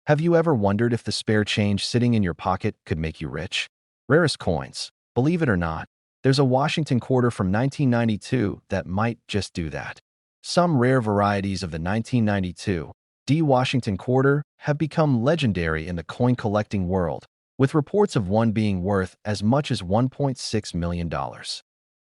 Have you ever wondered if the spare change sitting in your pocket could make you rich? Rarest coins. Believe it or not, there's a Washington quarter from 1992 that might just do that. Some rare varieties of the 1992 D Washington quarter have become legendary in the coin collecting world, with reports of one being worth as much as $1.6 million.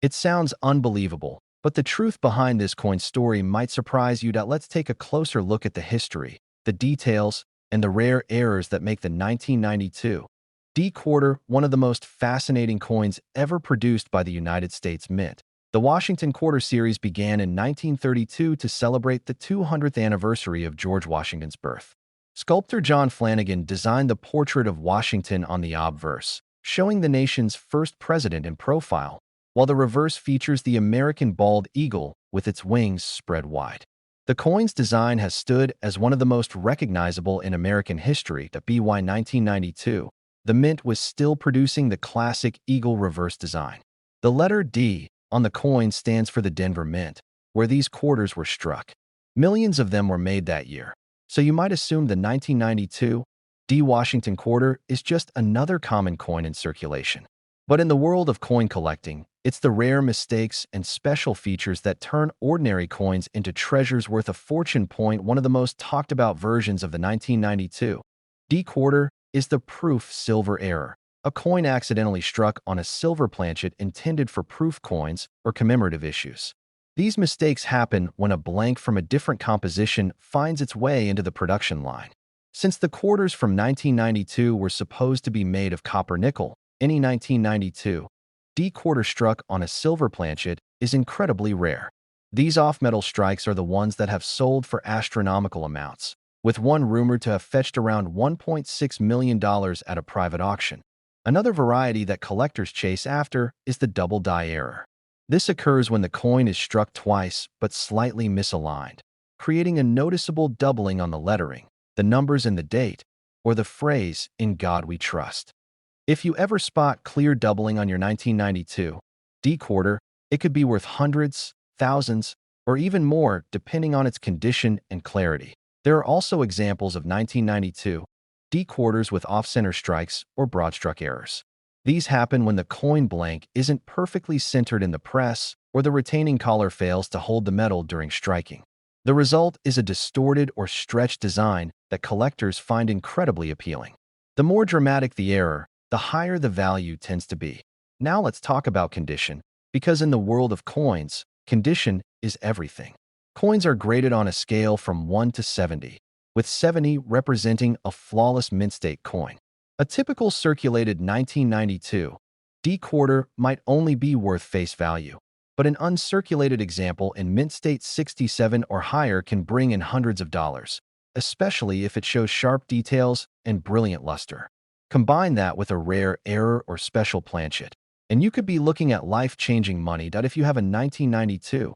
It sounds unbelievable, but the truth behind this coin story might surprise you. Let's take a closer look at the history, the details, and the rare errors that make the 1992 D quarter one of the most fascinating coins ever produced by the United States Mint. The Washington Quarter series began in 1932 to celebrate the 200th anniversary of George Washington's birth. Sculptor John Flanagan designed the portrait of Washington on the obverse, showing the nation's first president in profile, while the reverse features the American bald eagle with its wings spread wide. The coin's design has stood as one of the most recognizable in American history. By 1992, the Mint was still producing the classic eagle reverse design. The letter D on the coin stands for the Denver Mint, where these quarters were struck. Millions of them were made that year, so you might assume the 1992 D Washington quarter is just another common coin in circulation. But in the world of coin collecting, it's the rare mistakes and special features that turn ordinary coins into treasures worth a fortune. One of the most talked about versions of the 1992 D quarter is the proof silver error, a coin accidentally struck on a silver planchet intended for proof coins or commemorative issues. These mistakes happen when a blank from a different composition finds its way into the production line. Since the quarters from 1992 were supposed to be made of copper nickel, any 1992 D quarter struck on a silver planchet is incredibly rare. These off-metal strikes are the ones that have sold for astronomical amounts, with one rumored to have fetched around $1.6 million at a private auction. Another variety that collectors chase after is the double die error. This occurs when the coin is struck twice but slightly misaligned, creating a noticeable doubling on the lettering, the numbers and the date, or the phrase, "In God We Trust." If you ever spot clear doubling on your 1992 D quarter, it could be worth hundreds, thousands, or even more depending on its condition and clarity. There are also examples of 1992 D quarters with off-center strikes or broad-struck errors. These happen when the coin blank isn't perfectly centered in the press or the retaining collar fails to hold the metal during striking. The result is a distorted or stretched design that collectors find incredibly appealing. The more dramatic the error, the higher the value tends to be. Now let's talk about condition, because in the world of coins, condition is everything. Coins are graded on a scale from 1 to 70, with 70 representing a flawless mint state coin. A typical circulated 1992 D quarter might only be worth face value, but an uncirculated example in mint state 67 or higher can bring in hundreds of dollars, especially if it shows sharp details and brilliant luster. Combine that with a rare error or special planchet, and you could be looking at life-changing money. If you have a 1992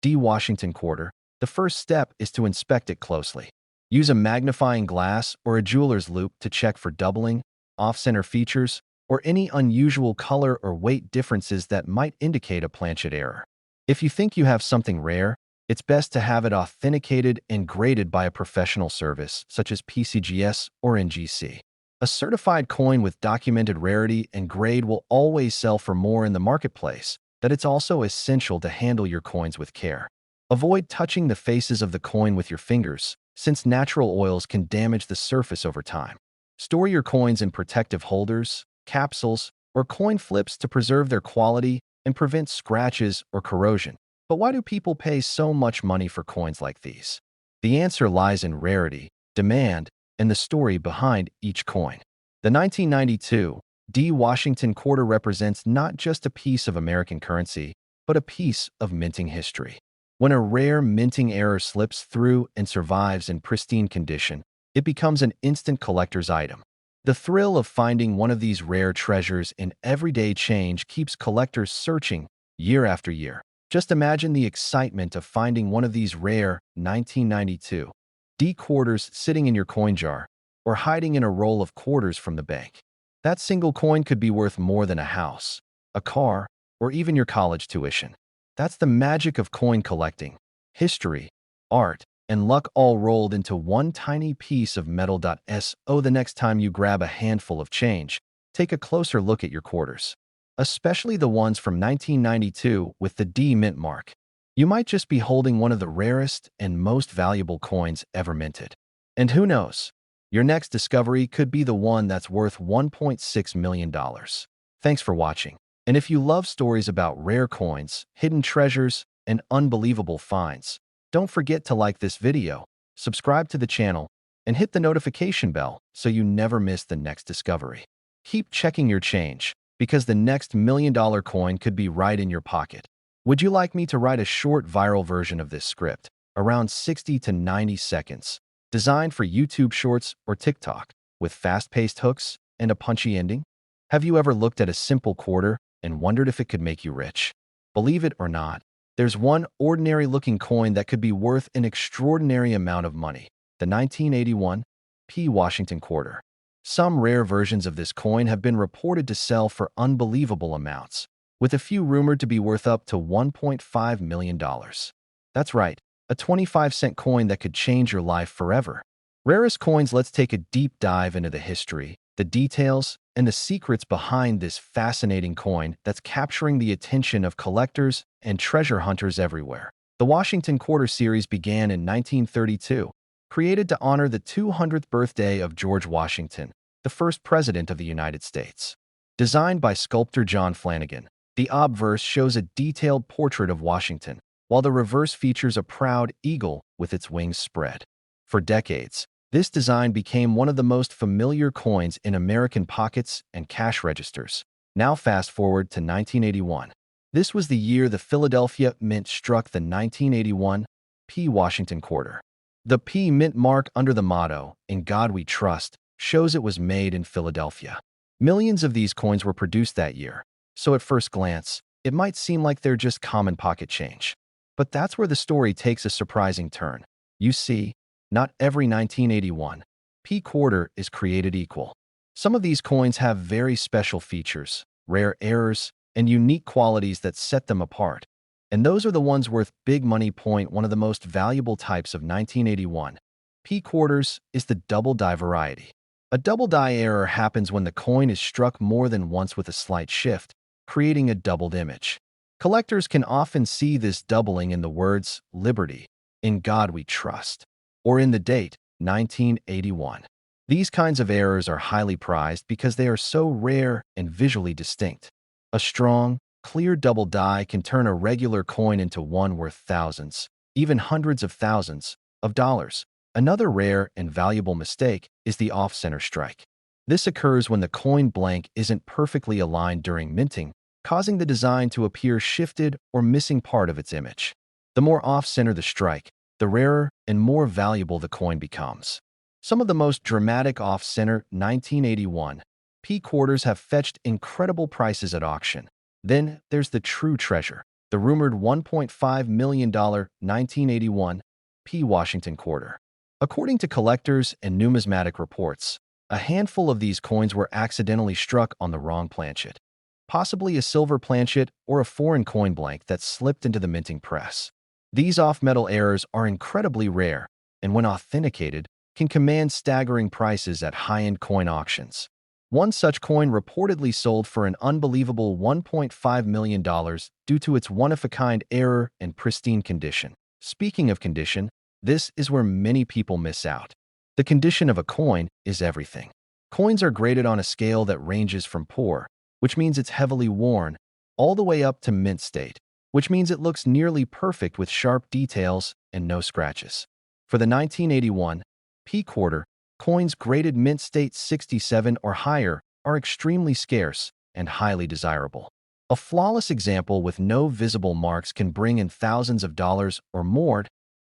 D Washington quarter, the first step is to inspect it closely. Use a magnifying glass or a jeweler's loupe to check for doubling, off-center features, or any unusual color or weight differences that might indicate a planchet error. If you think you have something rare, it's best to have it authenticated and graded by a professional service such as PCGS or NGC. A certified coin with documented rarity and grade will always sell for more in the marketplace. It's also essential to handle your coins with care. Avoid touching the faces of the coin with your fingers, since natural oils can damage the surface over time. Store your coins in protective holders, capsules, or coin flips to preserve their quality and prevent scratches or corrosion. But why do people pay so much money for coins like these? The answer lies in rarity, demand, and the story behind each coin. The 1992 D Washington quarter represents not just a piece of American currency, but a piece of minting history. When a rare minting error slips through and survives in pristine condition, it becomes an instant collector's item. The thrill of finding one of these rare treasures in everyday change keeps collectors searching year after year. Just imagine the excitement of finding one of these rare 1992 D quarters sitting in your coin jar or hiding in a roll of quarters from the bank. That single coin could be worth more than a house, a car, or even your college tuition. That's the magic of coin collecting, history, art, and luck all rolled into one tiny piece of metal. So the next time you grab a handful of change, take a closer look at your quarters, especially the ones from 1992 with the D mint mark. You might just be holding one of the rarest and most valuable coins ever minted. And who knows, your next discovery could be the one that's worth $1.6 million. Thanks for watching. And if you love stories about rare coins, hidden treasures, and unbelievable finds, don't forget to like this video, subscribe to the channel, and hit the notification bell so you never miss the next discovery. Keep checking your change, because the next $1 million coin could be right in your pocket. Would you like me to write a short viral version of this script, around 60 to 90 seconds, designed for YouTube Shorts or TikTok, with fast-paced hooks and a punchy ending? Have you ever looked at a simple quarter and wondered if it could make you rich? Believe it or not, there's one ordinary-looking coin that could be worth an extraordinary amount of money, the 1981 P. Washington quarter. Some rare versions of this coin have been reported to sell for unbelievable amounts, with a few rumored to be worth up to $1.5 million. That's right, a 25-cent coin that could change your life forever. Rarest Coins, let's take a deep dive into the history, the details, and the secrets behind this fascinating coin that's capturing the attention of collectors and treasure hunters everywhere. The Washington Quarter series began in 1932, created to honor the 200th birthday of George Washington, the first president of the United States. Designed by sculptor John Flanagan, the obverse shows a detailed portrait of Washington, while the reverse features a proud eagle with its wings spread. For decades, this design became one of the most familiar coins in American pockets and cash registers. Now fast forward to 1981. This was the year the Philadelphia Mint struck the 1981 P. Washington quarter. The P mint mark under the motto, "In God We Trust," shows it was made in Philadelphia. Millions of these coins were produced that year, so at first glance, it might seem like they're just common pocket change. But that's where the story takes a surprising turn. You see, not every 1981 P quarter is created equal. Some of these coins have very special features, rare errors, and unique qualities that set them apart. And those are the ones worth big money. One of the most valuable types of 1981 P quarters is the double die variety. A double die error happens when the coin is struck more than once with a slight shift, creating a doubled image. Collectors can often see this doubling in the words "Liberty," "In God We Trust," or in the date 1981. These kinds of errors are highly prized because they are so rare and visually distinct. A strong, clear double die can turn a regular coin into one worth thousands, even hundreds of thousands, of dollars. Another rare and valuable mistake is the off-center strike. This occurs when the coin blank isn't perfectly aligned during minting, causing the design to appear shifted or missing part of its image. The more off-center the strike, the rarer and more valuable the coin becomes. Some of the most dramatic off-center 1981 P quarters have fetched incredible prices at auction. Then there's the true treasure, the rumored $1.5 million 1981 P. Washington quarter. According to collectors and numismatic reports, a handful of these coins were accidentally struck on the wrong planchet, possibly a silver planchet or a foreign coin blank that slipped into the minting press. These off-metal errors are incredibly rare, and when authenticated, can command staggering prices at high-end coin auctions. One such coin reportedly sold for an unbelievable $1.5 million due to its one-of-a-kind error and pristine condition. Speaking of condition, this is where many people miss out. The condition of a coin is everything. Coins are graded on a scale that ranges from poor, which means it's heavily worn, all the way up to mint state, which means it looks nearly perfect with sharp details and no scratches. For the 1981 P quarter, coins graded mint state 67 or higher are extremely scarce and highly desirable. A flawless example with no visible marks can bring in thousands of dollars or more.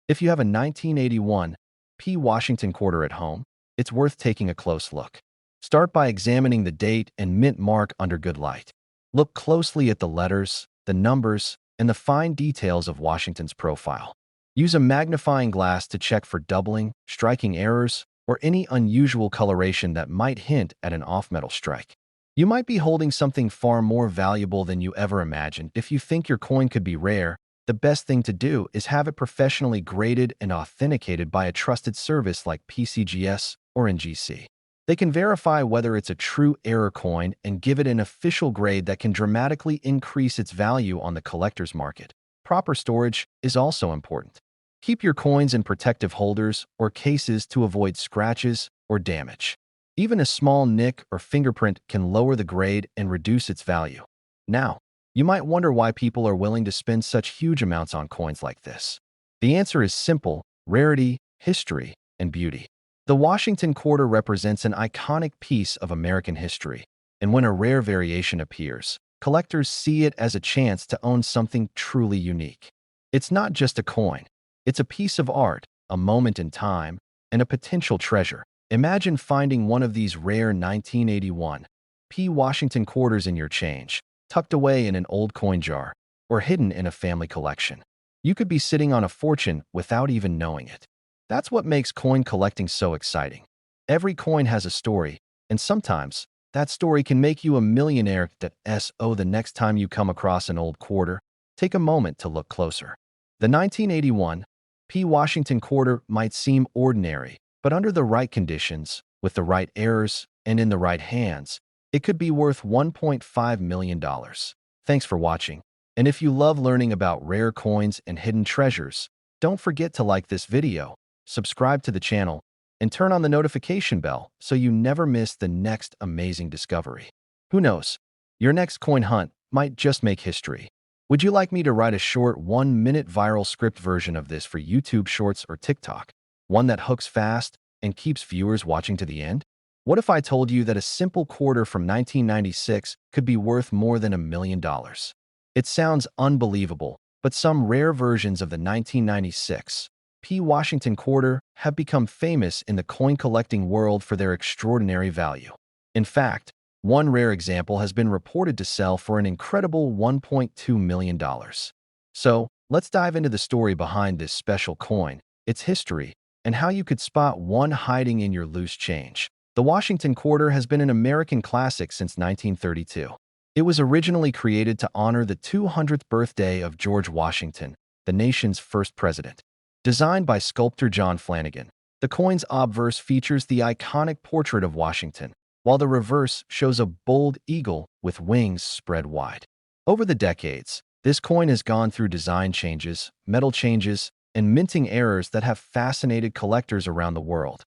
If you have a 1981 P. Washington quarter at home, it's worth taking a close look. Start by examining the date and mint mark under good light. Look closely at the letters, the numbers, and the fine details of Washington's profile. Use a magnifying glass to check for doubling, striking errors, or any unusual coloration that might hint at an off-metal strike. You might be holding something far more valuable than you ever imagined. If you think your coin could be rare, the best thing to do is have it professionally graded and authenticated by a trusted service like PCGS or NGC. They can verify whether it's a true error coin and give it an official grade that can dramatically increase its value on the collector's market. Proper storage is also important. Keep your coins in protective holders or cases to avoid scratches or damage. Even a small nick or fingerprint can lower the grade and reduce its value. Now, you might wonder why people are willing to spend such huge amounts on coins like this. The answer is simple: rarity, history, and beauty. The Washington Quarter represents an iconic piece of American history, and when a rare variation appears, collectors see it as a chance to own something truly unique. It's not just a coin. It's a piece of art, a moment in time, and a potential treasure. Imagine finding one of these rare 1981 P. Washington quarters in your change, tucked away in an old coin jar, or hidden in a family collection. You could be sitting on a fortune without even knowing it. That's what makes coin collecting so exciting. Every coin has a story, and sometimes that story can make you a millionaire. The next time you come across an old quarter, take a moment to look closer. The 1981 P. Washington quarter might seem ordinary, but under the right conditions, with the right errors, and in the right hands, it could be worth $1.5 million. Thanks for watching. And if you love learning about rare coins and hidden treasures, don't forget to like this video, subscribe to the channel, and turn on the notification bell so you never miss the next amazing discovery. Who knows? Your next coin hunt might just make history. Would you like me to write a short 1-minute viral script version of this for YouTube Shorts or TikTok? One that hooks fast and keeps viewers watching to the end? What if I told you that a simple quarter from 1996 could be worth more than $1 million? It sounds unbelievable, but some rare versions of the 1996 P. Washington quarter have become famous in the coin collecting world for their extraordinary value. In fact, one rare example has been reported to sell for an incredible $1.2 million. So, let's dive into the story behind this special coin, its history, and how you could spot one hiding in your loose change. The Washington quarter has been an American classic since 1932. It was originally created to honor the 200th birthday of George Washington, the nation's first president. Designed by sculptor John Flanagan, the coin's obverse features the iconic portrait of Washington, while the reverse shows a bold eagle with wings spread wide. Over the decades, this coin has gone through design changes, metal changes, and minting errors that have fascinated collectors around the world.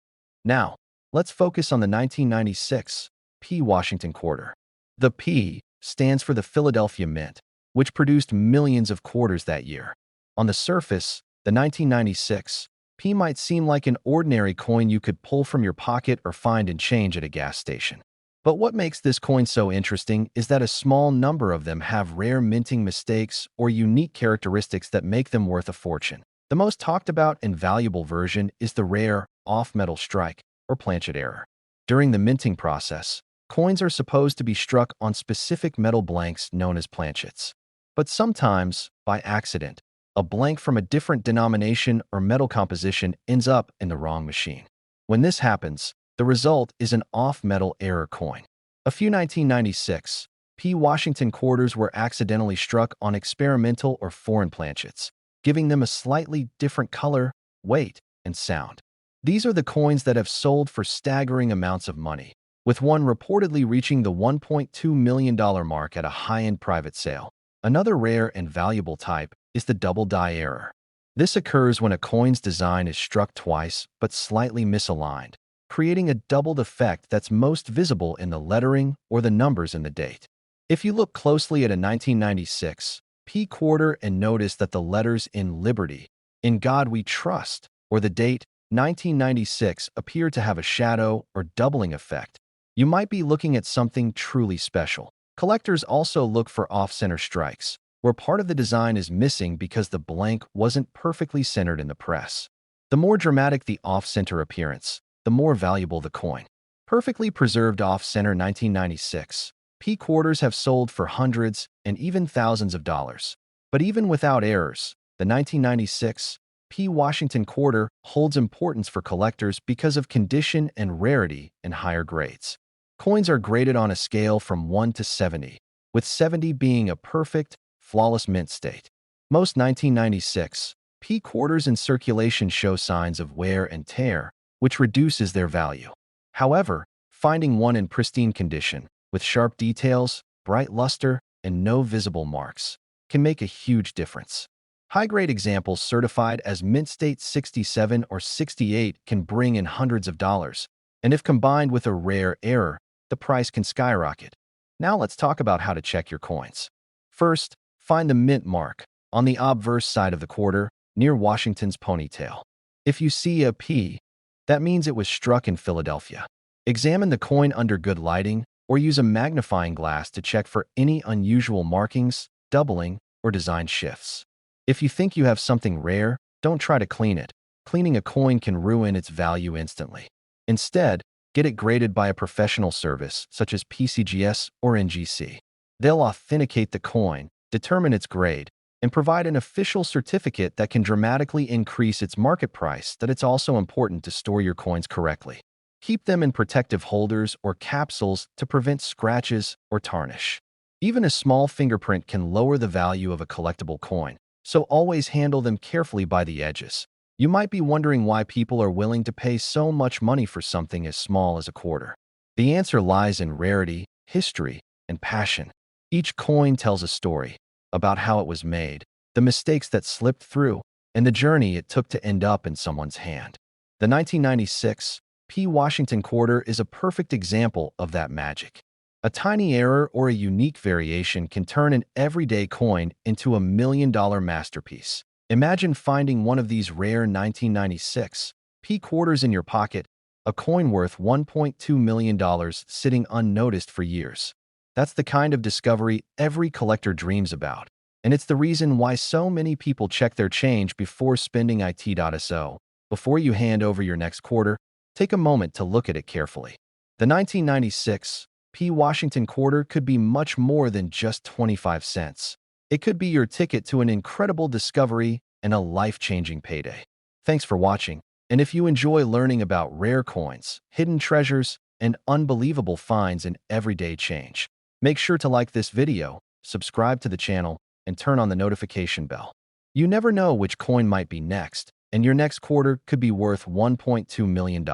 Now, let's focus on the 1996 P. Washington quarter. The P stands for the Philadelphia Mint, which produced millions of quarters that year. On the surface, the 1996 P might seem like an ordinary coin you could pull from your pocket or find in change at a gas station. But what makes this coin so interesting is that a small number of them have rare minting mistakes or unique characteristics that make them worth a fortune. The most talked about and valuable version is the rare off-metal strike or planchet error. During the minting process, coins are supposed to be struck on specific metal blanks known as planchets. But sometimes, by accident, a blank from a different denomination or metal composition ends up in the wrong machine. When this happens, the result is an off-metal error coin. A few 1996 P. Washington quarters were accidentally struck on experimental or foreign planchets, giving them a slightly different color, weight, and sound. These are the coins that have sold for staggering amounts of money, with one reportedly reaching the $1.2 million mark at a high-end private sale. Another rare and valuable type is the double die error. This occurs when a coin's design is struck twice but slightly misaligned, creating a doubled effect that's most visible in the lettering or the numbers in the date. If you look closely at a 1996 P quarter and notice that the letters in Liberty, In God We Trust, or the date 1996 appear to have a shadow or doubling effect, you might be looking at something truly special. Collectors also look for off-center strikes, where part of the design is missing because the blank wasn't perfectly centered in the press. The more dramatic the off-center appearance, the more valuable the coin. Perfectly preserved off-center 1996 P quarters have sold for hundreds and even thousands of dollars. But even without errors, the 1996 P Washington quarter holds importance for collectors because of condition and rarity in higher grades. Coins are graded on a scale from 1 to 70, with 70 being a perfect, flawless mint state. Most 1996 P quarters in circulation show signs of wear and tear, which reduces their value. However, finding one in pristine condition, with sharp details, bright luster, and no visible marks, can make a huge difference. High-grade examples certified as Mint State 67 or 68 can bring in hundreds of dollars, and if combined with a rare error, the price can skyrocket. Now let's talk about how to check your coins. First, find the mint mark on the obverse side of the quarter, near Washington's ponytail. If you see a P, that means it was struck in Philadelphia. Examine the coin under good lighting or use a magnifying glass to check for any unusual markings, doubling, or design shifts. If you think you have something rare, don't try to clean it. Cleaning a coin can ruin its value instantly. Instead, get it graded by a professional service such as PCGS or NGC. They'll authenticate the coin, determine its grade, and provide an official certificate that can dramatically increase its market price. That it's also important to store your coins correctly. Keep them in protective holders or capsules to prevent scratches or tarnish. Even a small fingerprint can lower the value of a collectible coin, so always handle them carefully by the edges. You might be wondering why people are willing to pay so much money for something as small as a quarter. The answer lies in rarity, history, and passion. Each coin tells a story about how it was made, the mistakes that slipped through, and the journey it took to end up in someone's hand. The 1996 P. Washington quarter is a perfect example of that magic. A tiny error or a unique variation can turn an everyday coin into $1 million masterpiece. Imagine finding one of these rare 1996 P quarters in your pocket, a coin worth $1.2 million sitting unnoticed for years. That's the kind of discovery every collector dreams about, and it's the reason why so many people check their change before spending it. Before you hand over your next quarter, take a moment to look at it carefully. The 1996 P. Washington quarter could be much more than just 25 cents. It could be your ticket to an incredible discovery and a life-changing payday. Thanks for watching, and if you enjoy learning about rare coins, hidden treasures, and unbelievable finds in everyday change, make sure to like this video, subscribe to the channel, and turn on the notification bell. You never know which coin might be next, and your next quarter could be worth $1.2 million.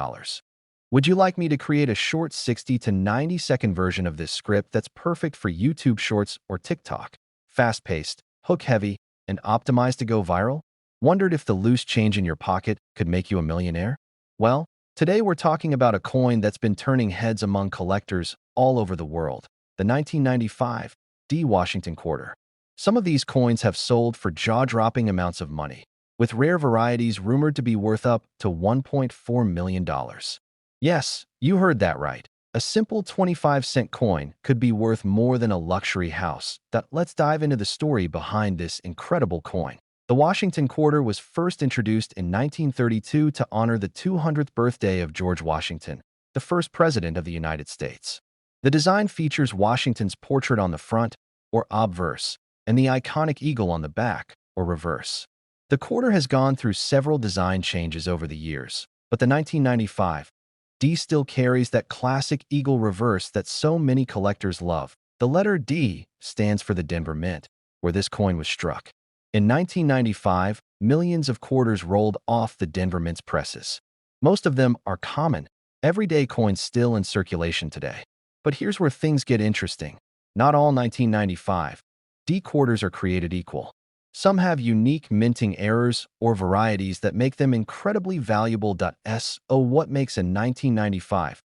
Would you like me to create a short 60 to 90-second version of this script that's perfect for YouTube Shorts or TikTok? Fast-paced, hook-heavy, and optimized to go viral? Wondered if the loose change in your pocket could make you a millionaire? Well, today we're talking about a coin that's been turning heads among collectors all over the world, the 1995 D. Washington quarter. Some of these coins have sold for jaw-dropping amounts of money, with rare varieties rumored to be worth up to $1.4 million. Yes, you heard that right. A simple 25-cent coin could be worth more than a luxury house. Let's dive into the story behind this incredible coin. The Washington quarter was first introduced in 1932 to honor the 200th birthday of George Washington, the first president of the United States. The design features Washington's portrait on the front, or obverse, and the iconic eagle on the back, or reverse. The quarter has gone through several design changes over the years, but the 1995 D still carries that classic eagle reverse that so many collectors love. The letter D stands for the Denver Mint, where this coin was struck. In 1995, millions of quarters rolled off the Denver Mint's presses. Most of them are common, everyday coins still in circulation today. But here's where things get interesting. Not all 1995 D quarters are created equal. Some have unique minting errors or varieties that make them incredibly valuable. What makes a 1995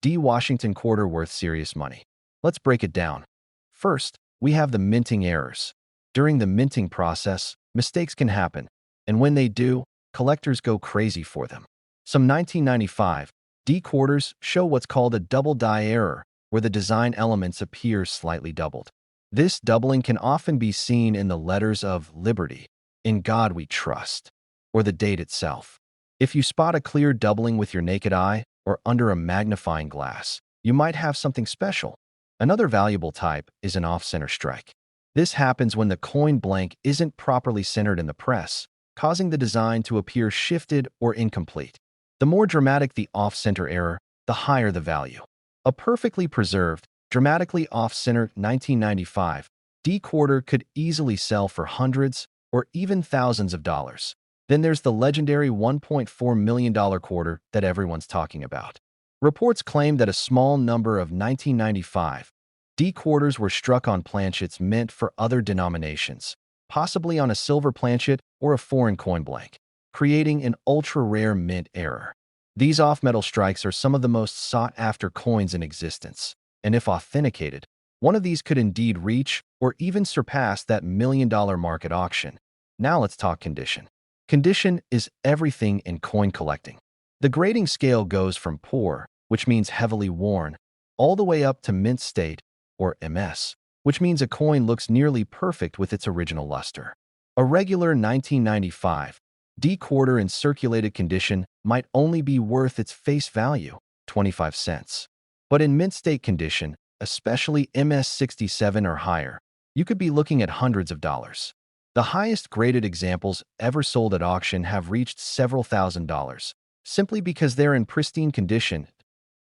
D. Washington quarter worth serious money? Let's break it down. First, we have the minting errors. During the minting process, mistakes can happen, and when they do, collectors go crazy for them. Some 1995 D quarters show what's called a double die error, where the design elements appear slightly doubled. This doubling can often be seen in the letters of Liberty, In God We Trust, or the date itself. If you spot a clear doubling with your naked eye or under a magnifying glass, you might have something special. Another valuable type is an off-center strike. This happens when the coin blank isn't properly centered in the press, causing the design to appear shifted or incomplete. The more dramatic the off-center error, the higher the value. A perfectly preserved, dramatically off-center 1995 D quarter could easily sell for hundreds, or even thousands of dollars. Then there's the legendary $1.4 million quarter that everyone's talking about. Reports claim that a small number of 1995 D quarters were struck on planchets meant for other denominations, possibly on a silver planchet or a foreign coin blank, creating an ultra-rare mint error. These off-metal strikes are some of the most sought-after coins in existence, and if authenticated, one of these could indeed reach or even surpass that million-dollar mark at auction. Now let's talk condition. Condition is everything in coin collecting. The grading scale goes from poor, which means heavily worn, all the way up to mint state, or MS, which means a coin looks nearly perfect with its original luster. A regular 1995 D quarter in circulated condition might only be worth its face value, 25 cents. But in mint state condition, especially MS67 or higher, you could be looking at hundreds of dollars. The highest graded examples ever sold at auction have reached several $1,000s, simply because they're in pristine condition.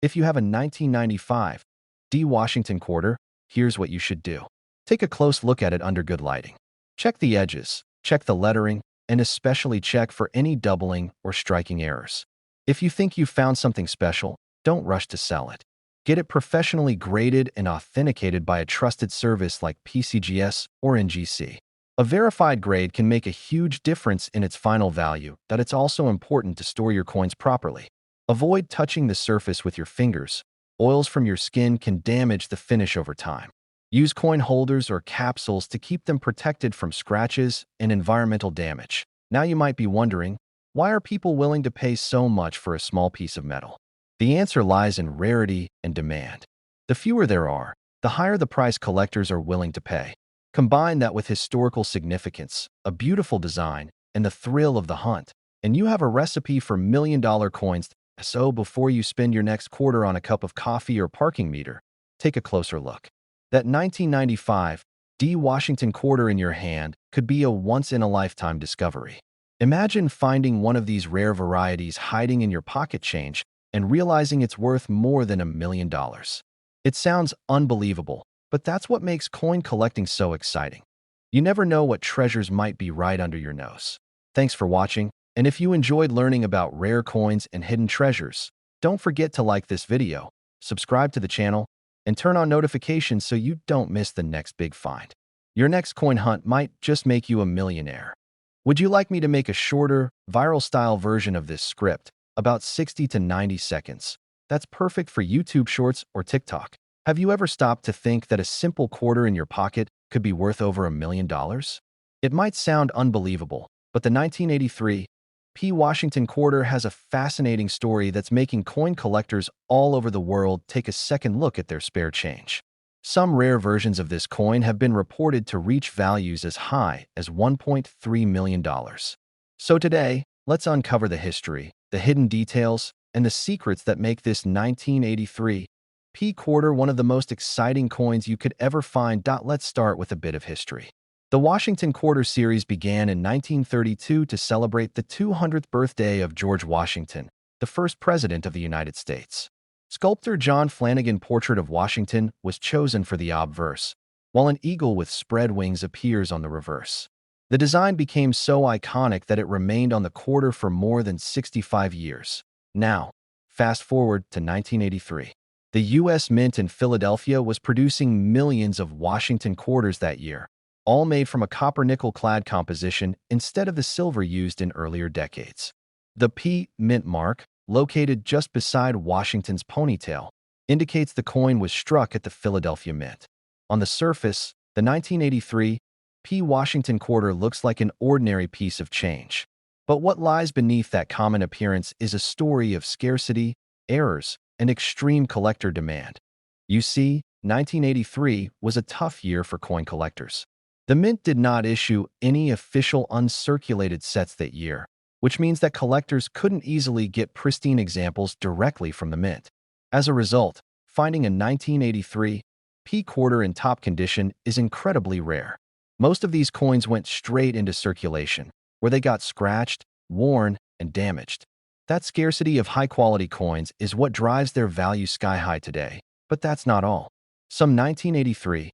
If you have a 1995 D Washington quarter, here's what you should do. Take a close look at it under good lighting. Check the edges, check the lettering, and especially check for any doubling or striking errors. If you think you've found something special, don't rush to sell it. Get it professionally graded and authenticated by a trusted service like PCGS or NGC. A verified grade can make a huge difference in its final value, but it's also important to store your coins properly. Avoid touching the surface with your fingers. Oils from your skin can damage the finish over time. Use coin holders or capsules to keep them protected from scratches and environmental damage. Now you might be wondering, why are people willing to pay so much for a small piece of metal? The answer lies in rarity and demand. The fewer there are, the higher the price collectors are willing to pay. Combine that with historical significance, a beautiful design, and the thrill of the hunt, and you have a recipe for million-dollar coins. So before you spend your next quarter on a cup of coffee or parking meter, take a closer look. That 1995 D Washington quarter in your hand could be a once-in-a-lifetime discovery. Imagine finding one of these rare varieties hiding in your pocket change and realizing it's worth more than $1 million. It sounds unbelievable, but that's what makes coin collecting so exciting. You never know what treasures might be right under your nose. Thanks for watching, and if you enjoyed learning about rare coins and hidden treasures, don't forget to like this video, subscribe to the channel, and turn on notifications so you don't miss the next big find. Your next coin hunt might just make you a millionaire. Would you like me to make a shorter, viral-style version of this script, about 60 to 90 seconds? That's perfect for YouTube Shorts or TikTok. Have you ever stopped to think that a simple quarter in your pocket could be worth over $1 million? It might sound unbelievable, but the 1983 P. Washington quarter has a fascinating story that's making coin collectors all over the world take a second look at their spare change. Some rare versions of this coin have been reported to reach values as high as $1.3 million. So today, let's uncover the history, the hidden details, and the secrets that make this 1983 P quarter one of the most exciting coins you could ever find. Let's start with a bit of history. The Washington Quarter series began in 1932 to celebrate the 200th birthday of George Washington, the first president of the United States. Sculptor John Flanagan's portrait of Washington was chosen for the obverse, while an eagle with spread wings appears on the reverse. The design became so iconic that it remained on the quarter for more than 65 years. Now, fast forward to 1983. The U.S. Mint in Philadelphia was producing millions of Washington quarters that year, all made from a copper-nickel-clad composition instead of the silver used in earlier decades. The P Mint mark, located just beside Washington's ponytail, indicates the coin was struck at the Philadelphia Mint. On the surface, the 1983 P Washington quarter looks like an ordinary piece of change. But what lies beneath that common appearance is a story of scarcity, errors, and extreme collector demand. You see, 1983 was a tough year for coin collectors. The Mint did not issue any official uncirculated sets that year, which means that collectors couldn't easily get pristine examples directly from the Mint. As a result, finding a 1983 P quarter in top condition is incredibly rare. Most of these coins went straight into circulation, where they got scratched, worn, and damaged. That scarcity of high-quality coins is what drives their value sky high today. But that's not all. Some 1983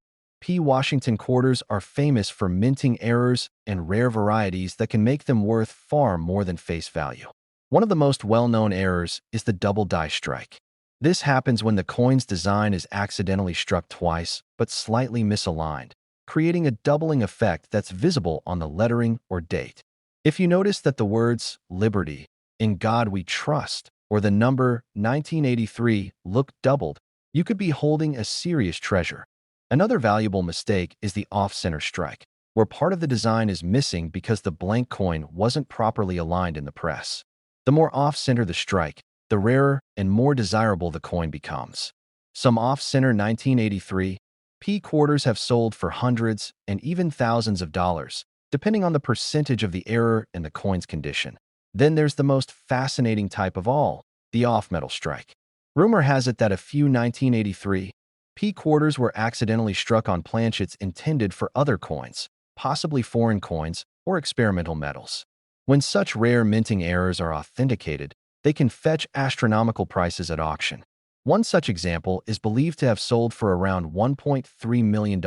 P. Washington quarters are famous for minting errors and rare varieties that can make them worth far more than face value. One of the most well-known errors is the double die strike. This happens when the coin's design is accidentally struck twice, but slightly misaligned, creating a doubling effect that's visible on the lettering or date. If you notice that the words "Liberty," "In God We Trust," or the number 1983 look doubled, you could be holding a serious treasure. Another valuable mistake is the off-center strike, where part of the design is missing because the blank coin wasn't properly aligned in the press. The more off-center the strike, the rarer and more desirable the coin becomes. Some off-center 1983 P quarters have sold for hundreds and even thousands of dollars, depending on the percentage of the error and the coin's condition. Then there's the most fascinating type of all, the off-metal strike. Rumor has it that a few 1983 P quarters were accidentally struck on planchets intended for other coins, possibly foreign coins or experimental metals. When such rare minting errors are authenticated, they can fetch astronomical prices at auction. One such example is believed to have sold for around $1.3 million,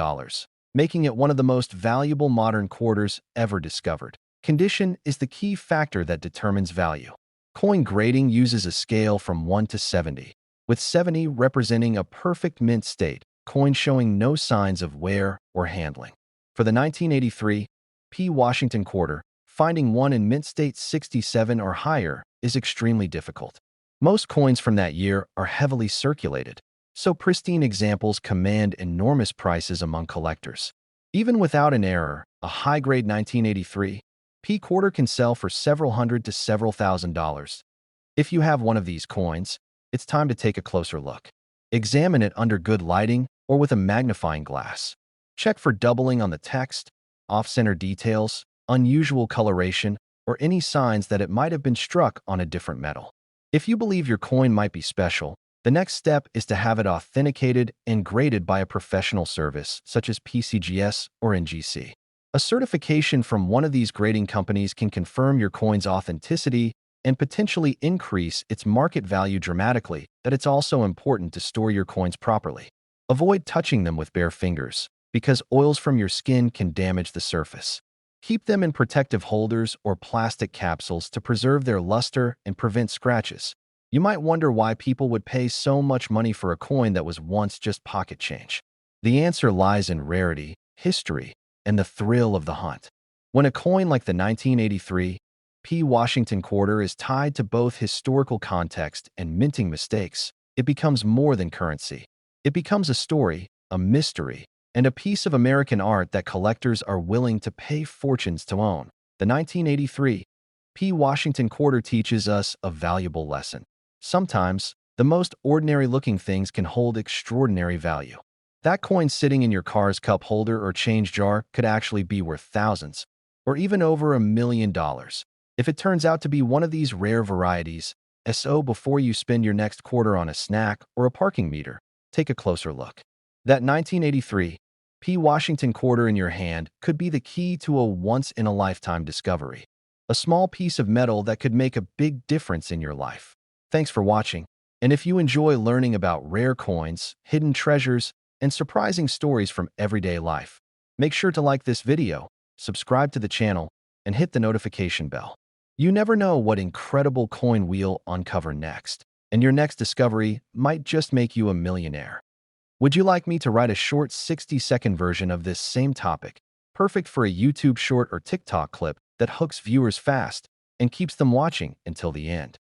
making it one of the most valuable modern quarters ever discovered. Condition is the key factor that determines value. Coin grading uses a scale from 1 to 70, with 70 representing a perfect mint state, coin showing no signs of wear or handling. For the 1983 P. Washington quarter, finding one in mint state 67 or higher is extremely difficult. Most coins from that year are heavily circulated, so pristine examples command enormous prices among collectors. Even without an error, a high-grade 1983 P quarter can sell for several hundred to several $1,000s. If you have one of these coins, it's time to take a closer look. Examine it under good lighting or with a magnifying glass. Check for doubling on the text, off-center details, unusual coloration, or any signs that it might have been struck on a different metal. If you believe your coin might be special, the next step is to have it authenticated and graded by a professional service such as PCGS or NGC. A certification from one of these grading companies can confirm your coin's authenticity and potentially increase its market value dramatically. That it's also important to store your coins properly. Avoid touching them with bare fingers, because oils from your skin can damage the surface. Keep them in protective holders or plastic capsules to preserve their luster and prevent scratches. You might wonder why people would pay so much money for a coin that was once just pocket change. The answer lies in rarity, history, and the thrill of the hunt. When a coin like the 1983 P. Washington quarter is tied to both historical context and minting mistakes, it becomes more than currency. It becomes a story, a mystery, and a piece of American art that collectors are willing to pay fortunes to own. The 1983 P. Washington quarter teaches us a valuable lesson. Sometimes, the most ordinary-looking things can hold extraordinary value. That coin sitting in your car's cup holder or change jar could actually be worth thousands, or even over $1 million. If it turns out to be one of these rare varieties, so before you spend your next quarter on a snack or a parking meter, take a closer look. That 1983 P. Washington quarter in your hand could be the key to a once-in-a-lifetime discovery. A small piece of metal that could make a big difference in your life. Thanks for watching, and if you enjoy learning about rare coins, hidden treasures, and surprising stories from everyday life, make sure to like this video, subscribe to the channel, and hit the notification bell. You never know what incredible coin we'll uncover next, and your next discovery might just make you a millionaire. Would you like me to write a short 60-second version of this same topic, perfect for a YouTube short or TikTok clip that hooks viewers fast and keeps them watching until the end?